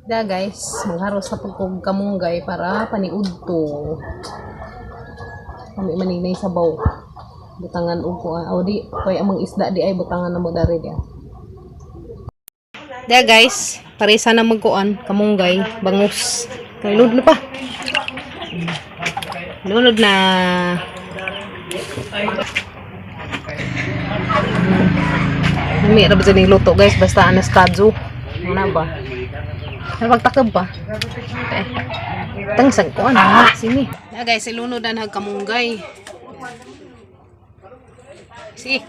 Da guys, magharos sa pagkog kamunggay para paniud to. Kami maninay sabaw. Butangan uko aw di kay among isda di ay butangan na mo dari dia. Da guys, parisa na magkuan kamunggay, bangus. Kay lud na pa. Lunod na. Nami ra ba ning luto guys, basta anastadyo. Ano ba? Nagpagtakab pa. Okay. Tangsag ko ano. Sini. Ya guys, ilunod na nagkamunggay. Sige.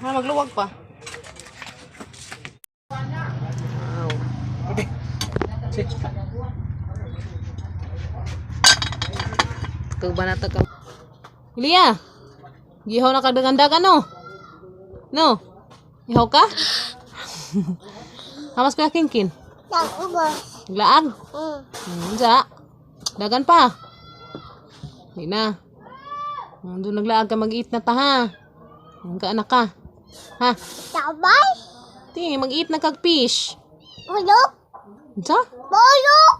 Magluwag pa. Wow. Kag ba na ka? Ilia. Gihaw na kaganda-ganda no? No? Ihaw ka? Hamas ko yung kin? Laag? Sa? Dagan pa? Hindi na. Doon naglaag ka mag-eat na ta ha? Ang kaanak ka? Ha? Sabay? Ti, mag-eat na kag fish. Bulok? Sa? Bulok?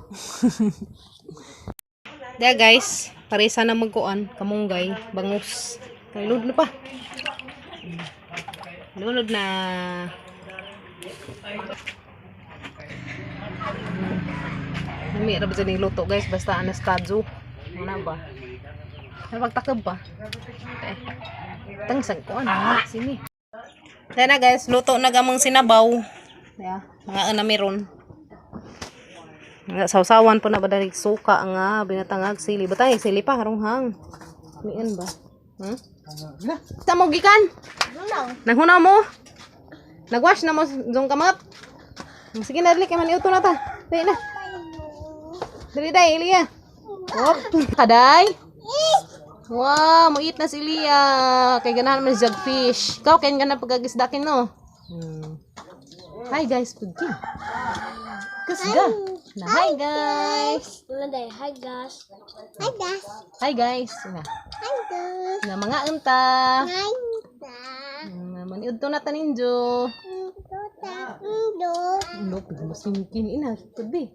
Da guys, parisa na magkuan, kamunggay, bangus. Kay lunod na pa. Lunod na. Nami ra ba ning luto guys, basta anastadyo. Ano ba? Nagpagtakab pa. Okay. Tangsag ko ano. Sini. Kaya na guys, luto na gamang sinabaw. Yeah, mga na meron. Sausawan po na ba dari suka nga binatangag sili. Batay sili pa harong hang. Mian ba? Sa mo gikan? Nanghunaw mo? Nagwash na mo zong kamot? Sige na dali kay man iuto na ta. Dali na. Dali dai Ilia. Hop, kaday. Wow, mo eat na si Ilia. Kay ganahan man jagfish. Ikaw kay ganahan pagagisdakin no. Hi guys, pagkin. Kusga. Na hi guys. Hi guys. Hi guys. Hi guys. Na. Hi guys. Na mga unta. Hi Maniud to na taninjo. guys. Ano pa mas mungkin ina today.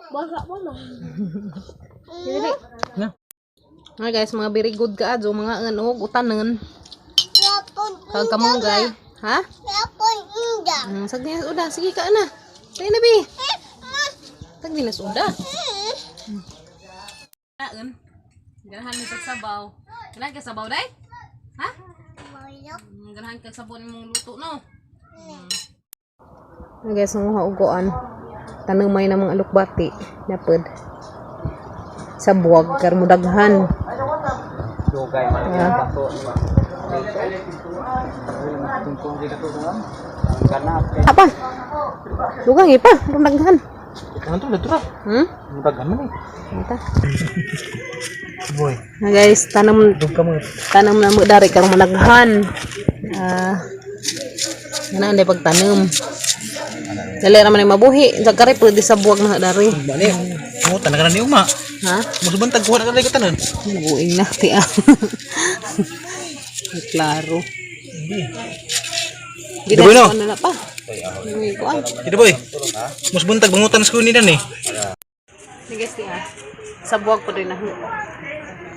Baka mo na. Dili. Na. Hi guys, mga very good ka adto mga ano utanen. Kag kamunggay. Ha? Yapon inda. Sagdi na udah, sige ka na. Dali na bi. Sagdi na udah. Gaan. Ganahan ni sabaw. Ganahan ka sabaw day? Ha? Ganahan ka sabaw nimong luto no. Guys, ang ugoan. Tanang may namang alukbati. Napod. Sa buwag kar mudaghan. Dugay man ang pato. Apa? Dugang ipa, mudaghan. Ano to dito? Mudaghan man eh. Ita. Boy. Na guys, tanam na mo dari kar mudaghan. Ana ande pagtanom. Dali raman ay mabuhi. Sagkari pwede sa buwag na dari. Bali. Mo tanagan ni uma. Ha? Musubantag kuha na kay katanan. Buing na ti ah. Klaro. Dito boy no. Ano na pa? Uy ko ah. Dito boy. Musbuntag bangutan sa kuni dan eh. Guys ti ah. Sa buwag pa rin na.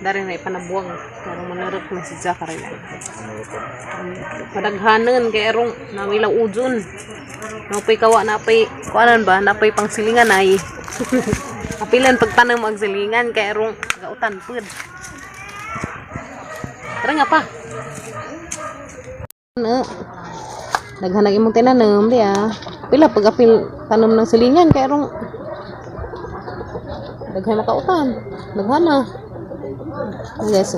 Dari na ipanabuwag. Pero manarap na si Zachary. Padaghanan kay erong nawilaw udyon. Napay kawa napay kuanan ba? Napay pangsilingan ay. Apilan pagtanong magsilingan kay erong gautan pud. Tara nga pa. Ano? Naghanag imong tinanom di ah. Pila pag apil tanom ng silingan kay erong daghay makautan. Daghana. Yes,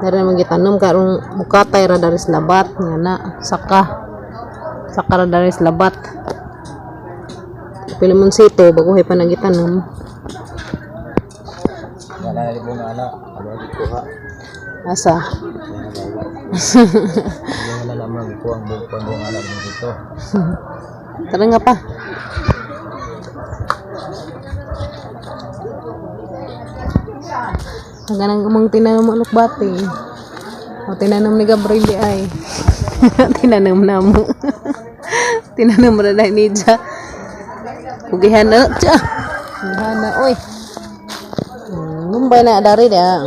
dari na magitanom karong bukatay ra dari labat nga na saka ra dari labat. Pilimon sito bago hay pa nagitanom. Wala na ibong ana, ano dito ha. Asa? Wala naman ko ang bugpang ana dito. Tara nga pa. Hanggang umang tinamang alukbati. O, tinanong ni Gabriel di ay. Tinanong na mo. Tinanong mo na dahil ni Dja. Kugihan na. Dja. Kugihan na. Uy. Lumbay na dari dia.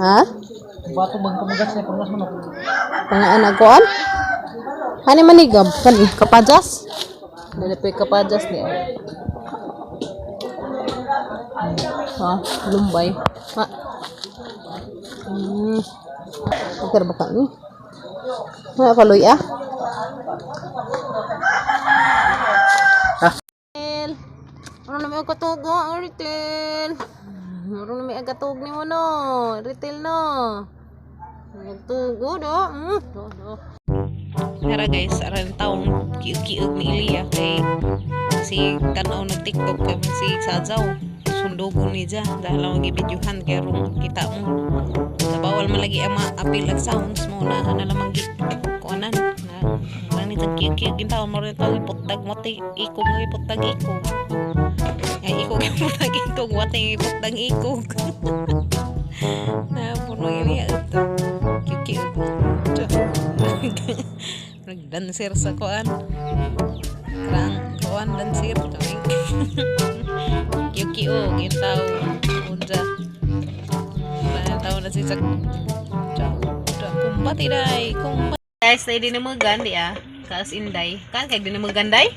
Ha? Bato bang kamagas na panglas manok. Pangaan agoan? Hani manigab kan kapajas? Nilipay kapajas ni. Ha, lumbay. Ha. Agar baka ni. Ha, paloy ah. Ano na may katugo, Aritel? Ano na may agatog ni mo, no? Aritel, no? Nagtugo, do? Do. Tara guys, aran taong kiug-kiug ni Ilia kay si tanaw na TikTok kay si Sajaw. Sundugo ni Dja dahil ang gibidyohan kay rong kita mo. Sa bawal malagi ang apil at sounds mo na nalamang kuanan na lang ni kiug-kiug gintaw mo rin tawag iputdag mo ti ikog nga iputdag ikog. Ay ikog iputdag ikog wating iputdag ikog. Na puno ini ito. Kiug-kiug. Nagdancer sa kuan. Krang kuan dancer. Kiu-kiu gintaw unja. Wala taw na si sak. Kumpati day, kumpati. Guys, tayo din namugan di ah. Kaas inday. Kan kay din namugan day?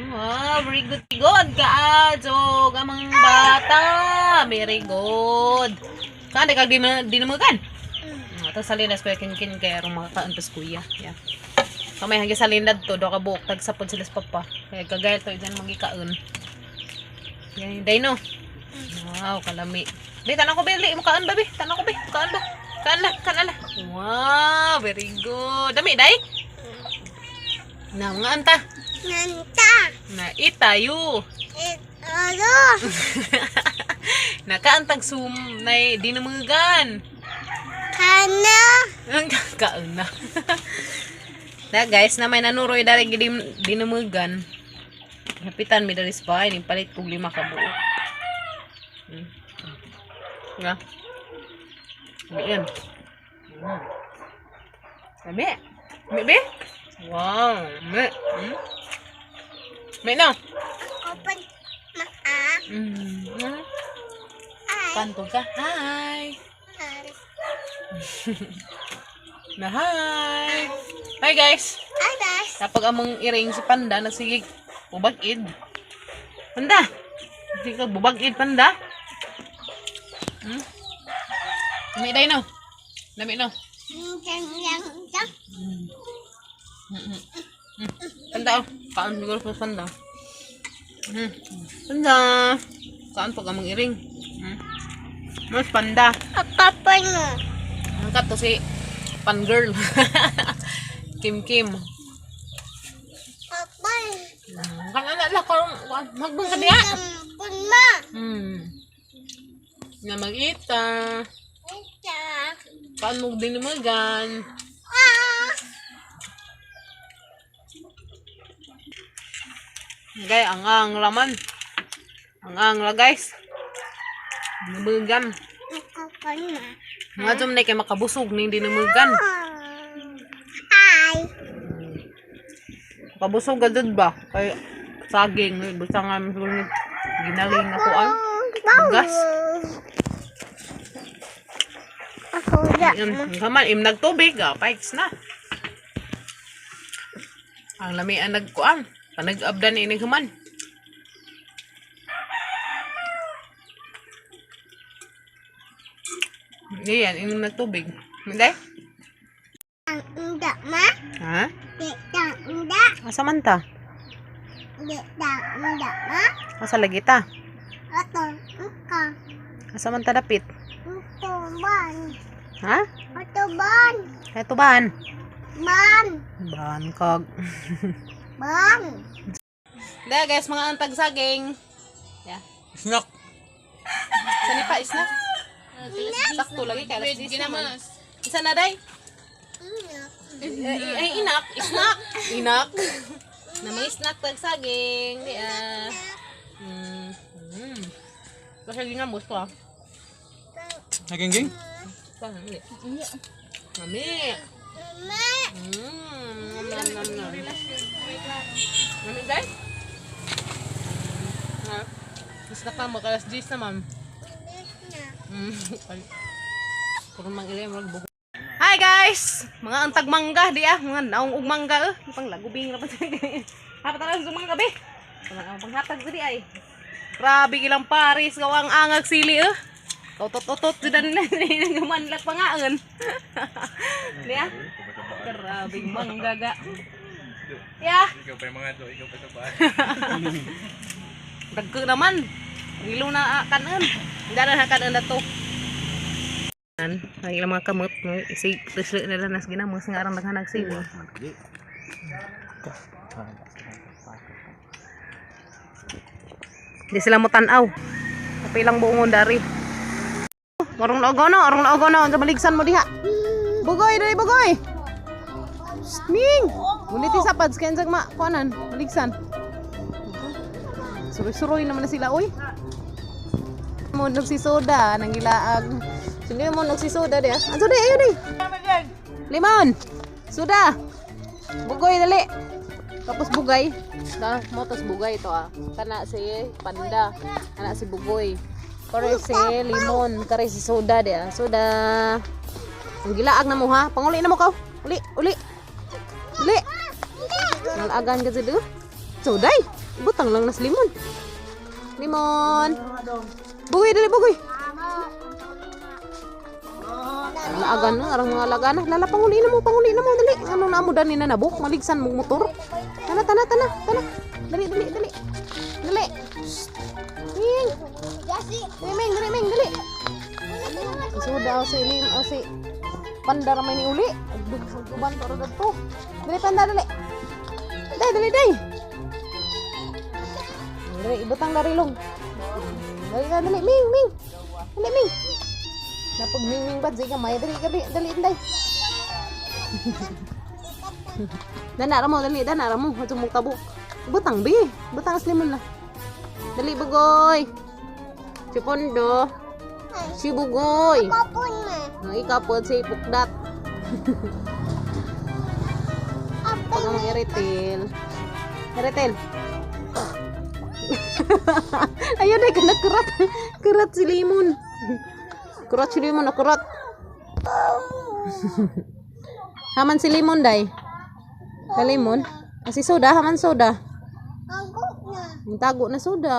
Wow, very good. Good ka jog amang bata. Very good. Kan kay din namugan? Ito sa linas ko kin kay arong mga kaantos kuya. Yeah. Kamay hanggang sa linad to do ka buok tag sapod sila sa papa. Kaya kagayat to diyan magikaon. Yan, dino. Wow, kalami. Di, tanong ko, Beli. Mukaan ba, Bi? Tanong ko, Bi. Mukaan ba? Kaan na. Wow, very good. Dami, day? Na, mga anta. Nanta. Na, itayo. Ano? Nakaantag sum na dinamugan. Kana. Kaon na. Na, guys, na may nanuroy dari dinamugan. Hapitan mi dari sa bahay, palit kong 5 ka buo. Nga. Ayan. Sabi. Be? Wow. Me na. Open maa. Ay. Kanto ka. Hi. Ay. Na hi. Hi guys. Ay, guys. Kapag among iring si Panda na sige bubag-id. Panda. Hindi ka bubag-id, Panda. Dami day no. Dami no. Panda oh. Kaan siguro sa Panda. Panda. Saan pag among iring? Mas Panda. Papa mo. Angkat to si Pan Girl. Kim. Papa. Kanana la karong magbong ka diha. Pun ma. Na mag-ita. Ita. Paano din naman? Ah. Gay, ang laman. Ang la guys. Namugan. Papa na. Mga jom na kay makabusog na hindi namugan. Hi. Kabusog agad ba? Kay saging. Basta nga ginaling ako ang gas. Ako na. Kaman, nagtubig. Pikes na. Ang lamian nagkuang. Panag-abdan na inighuman. Yan, inom nagtubig. Hindi? Ang inda ma. Ha? Ang inda. Asa man ta? Ang inda ma. Asa lagi ta? Ato. Ika. Asa man ta dapit? Ito ban. Ha? Ito ban. Ito ban? Ban. Ban kag. Ban. Dahil guys, mga antag saging. Yeah. Snack. Sani pa snack? Sakto lagi kaya alas 10 naman. Isa na day? Ay, inak. Snack. Inak. Na may snack tag saging. Di ah. Kasi ginamos ko ah. Naging-ging? Mami. Mami. Nam nam nam. Mami guys. Mas na mo kalas 10 na ma'am. Puro mang ilay mo bugo. Hi guys! Mga antag mangga di mga naong ug mangga pang lagubing ra pa. Hapat na sa mga gabi. Ang panghatag sa di ay. Grabe ilang paris gawang angag sili Otot-otot sudan na gumanlak pa nga an. Niya? Grabe mangga ga. Ya. Ikaw pa yung mga to, ikaw pa sa bahay. Dagko naman. Ngilo na kanan. Dara na kanan na to. Ang ilang mga kamot mo isig tuslo na lang nas ginamos nga arang naghanag sili. Di sila mo tan-aw. Kapilang buongon dari. Arong naogo na, sa baligsan mo diha. Bugoy, dali bugoy. Ming! Ngunit isapad, kaya sa kuanan, baligsan. Suroy-suroy naman na sila, oy. Mo nagsisoda, nang gilaag. Sino mo nagsisoda diha? Aso di, ayo di. Limon! Soda! Bugoy, dali. Tapos bugay. Motos bugay ito Kana si Panda, kana si Bugoy. Kare si limon, kare si soda dia. Soda. Ang gilaag na mo ha. Panguli na mo ka. Uli. Nalagan ka siya. Soday. Butang lang nas limon. Limon. Bugoy dali bugoy. Nalagan na, arang mga alaga na. Lala panguli na mo dali. Ano na mo dani na nabuk, maligsan mo motor. Tana. Dali. Ming. Dali, Ming, dali. Sudah si Panda ramai ni uli. Guban para dito. Dali Panda dali. Dali. Dali ibutang dari long. Dali Ming. Dali Ming. Napag Ming bat ka may dali inday. Dana mo, mo tabuk. Butang aslimon na. Dali bugoy. Si Pondo. Si Bugoy. Kapon na. Ikapon si Pukdat. Pag ang iritil. Ayun ay kurat. Kurat si Limon. Kurat. Haman si Limon day. Sa Limon. Si Soda, haman Soda. Tago na. Tago na Soda.